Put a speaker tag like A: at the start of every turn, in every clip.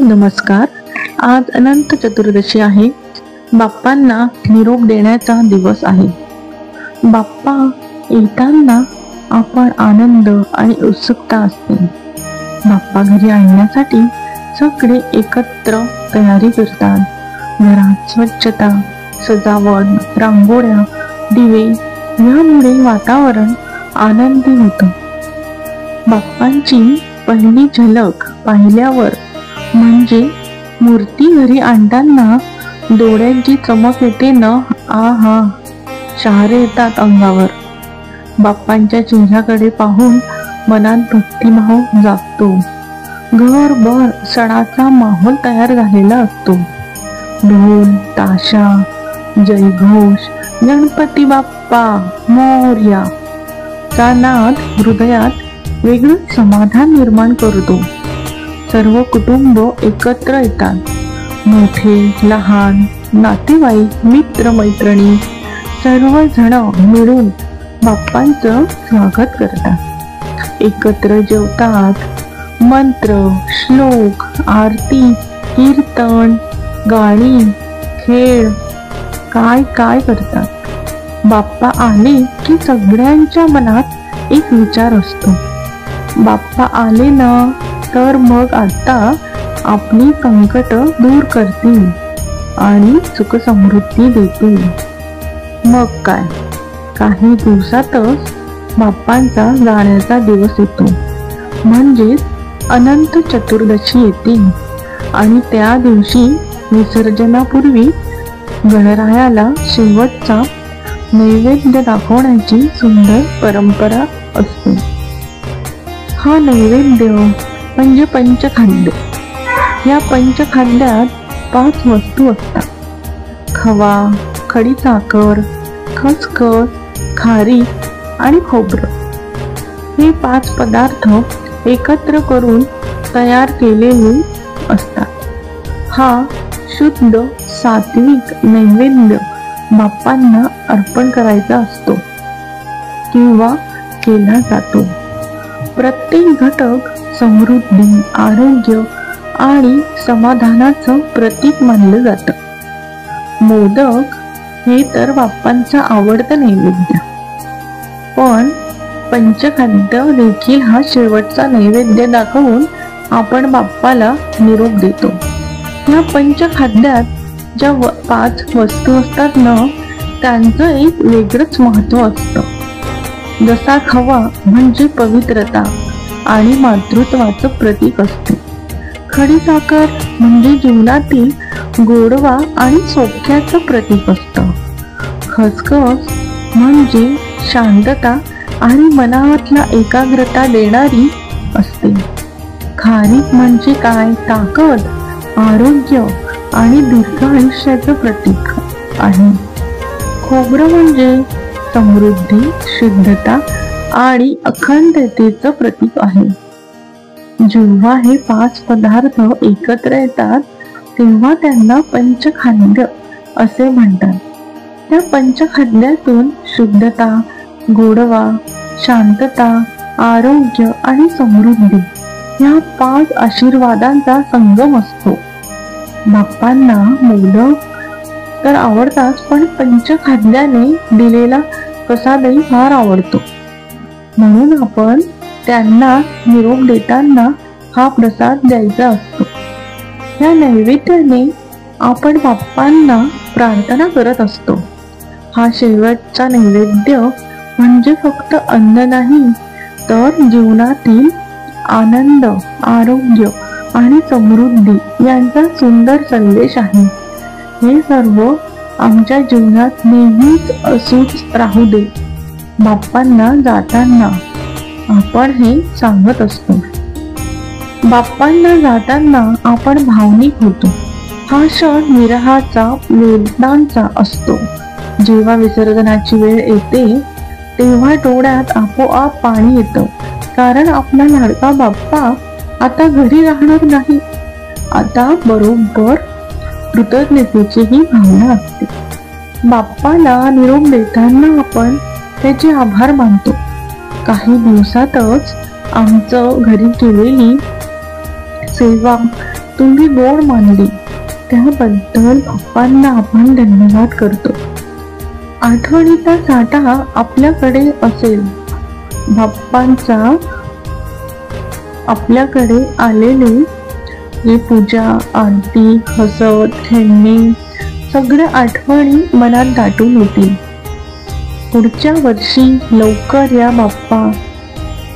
A: नमस्कार. आज अनंत चतुर्दशी आहे. बाप्पांना निरोप देण्याचा दिवस आहे. बाप्पा येताना आपण आनंद आणि उत्सुकता असते. बाप्पा घरी आणण्यासाठी सगळे एकत्र तयारी करतात. घरात स्वच्छता, सजावट, रांगोळ्या, दिवे यामुळे वातावरण आनंदी होतं. बाप्पांची पहिली झलक पाहिल्यावर म्हणजे मूर्ती घरी आणताना डोळ्यांची चमक येते ना, आहा, शहारे येतात अंगावर. बाप्पांच्या चेहऱ्याकडे पाहून मनात भक्तिभाव जागतो. घरभर सणाचा माहोल तयार झालेला असतो. ढोल, ताशा, जयघोष, गणपती बाप्पा मोरया चा नाद हृदयात वेगळंच समाधान निर्माण करतो. सर्व कुटुंब एकत्र येतात. मोठे लहान, नातेवाईक, मित्र मैत्रिणी सर्वजण मिळून बाप्पांचं स्वागत करतात. एकत्र जेवतात. मंत्र, श्लोक, आरती, कीर्तन, गाणी, खेळ काय काय करतात. बाप्पा आले की सगळ्यांच्या मनात एक विचार असतो, बाप्पा आले ना तर मग आता आपली संकट दूर करतील आणि सुख समृद्धी देतील. मग काय, काही दिवसातच बाप्पांचा जाण्याचा दिवस येतो. म्हणजेच अनंत चतुर्दशी येते आणि त्या दिवशी विसर्जनापूर्वी गणरायाला शेवटचा नैवेद्य दाखवण्याची सुंदर परंपरा असते. हा नैवेद्य म्हणजे पंचखाद्य. या पंचखाद्यात 5 वस्तू असतात. खवा, खडी साखर, खसखस, खारीक आणि खोबरं. हे 5 पदार्थ एकत्र करून तयार केलेले असतात. हा शुद्ध सात्विक नैवेद्य बाप्पांना अर्पण करायचा असतो किंवा केला जातो. प्रत्येक घटक समृद्धी, आरोग्य आणि समाधानाचं प्रतीक मानलं जातं. मोदक हे तर बाप्पांचा आवडतं नैवेद्य, पण पंचखाद्य देखील हा शेवटचा नैवेद्य दाखवून आपण बाप्पाला निरोप देतो. या पंचखाद्यात ज्या 5 वस्तू असतात ना, त्यांचं एक वेगळंच महत्व असतं. जसा खवा म्हणजे पवित्रता आणि मातृत्वाचं प्रतीक असते. खडी साखर म्हणजे जीवनातील गोडवा आणि सौख्याचं प्रतीक असतं. खसखस म्हणजे शांतता आणि मनातला एकाग्रता देणारी असते. खारीक म्हणजे काय, ताकद, आरोग्य आणि दीर्घ आयुष्याचं प्रतीक आहे. खोबरं म्हणजे समृद्धी, शुद्धता आणि अखंडतेचं प्रतीक आहे. जेव्हा हे 5 पदार्थ एकत्र येतात तेव्हा त्यांना पंचखाद्य असे म्हणतात. त्या पंचखाद्यातून शुद्धता, गोडवा, शांतता, आरोग्य आणि समृद्धी या 5 आशीर्वादांचा संगम असतो. बाप्पांना मोदक तर आवडतात, पण पंचखाद्याने दिलेला प्रसादही फार आवडतो. म्हणून आपण त्यांना निरोप देताना हा प्रसाद द्यायचा असतो. या नैवेद्याने आपण बाप्पांना प्रार्थना करत असतो. हा शेवटचा नैवेद्य म्हणजे फक्त अन्न नाही, तर जीवनातील आनंद, आरोग्य आणि समृद्धी यांचा सुंदर संदेश आहे. हे सर्व आमच्या जीवनात नेहमीच असूच राहू दे. बाप्पांना जाताना आपण हे सांगत असतो. बाप्पांना जाताना आपण भावनिक होतो. हा क्षण विरहाचा, वेदनांचा असतो. जेव्हा विसर्जनाची वेळ येते तेव्हा डोळ्यात आपोआप पाणी येतं, कारण आपला लाडका बाप्पा आता घरी राहणार नाही. आता बरोबर कृतज्ञतेची ही भावना असते. बाप्पाला निरोप देताना आपण त्याचे आभार मानतो. काही दिवसातच आमचं घरी केलेली सेवा तुम्ही गोड मानली त्याबद्दल बाप्पांना आपण धन्यवाद करतो. आठवणीचा साठा आपल्याकडे असेल. बाप्पांचा आपल्याकडे आलेले हे पूजा, आरती, हसत, खेळणे सगळ्या आठवणी मनात दाटून येतील. पुढच्या वर्षी लवकर या बाप्पा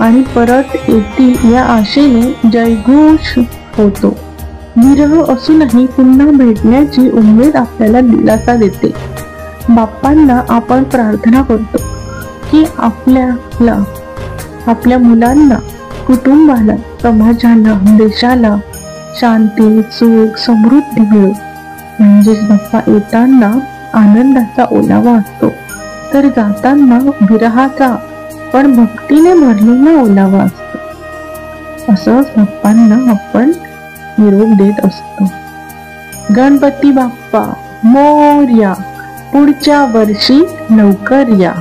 A: आणि परत येतील या आशेने जयघोष होतो. विरह असूनही पुन्हा भेटण्याची उमेद आपल्याला दिलासा देते. बाप्पांना आपण प्रार्थना करतो की आपल्या मुलांना, कुटुंबाला, समाजाला, देशाला शांती, सुख, समृद्धी मिळो. म्हणजेच बाप्पा येताना आनंदाचा ओलावा असतो, तर जाताना विरहाचा पण भक्तीने भरलेला ओलावा असतो. असंच बाप्पांना आपण निरोप देत असतो. गणपती बाप्पा मोरया, पुढच्या वर्षी लवकर या.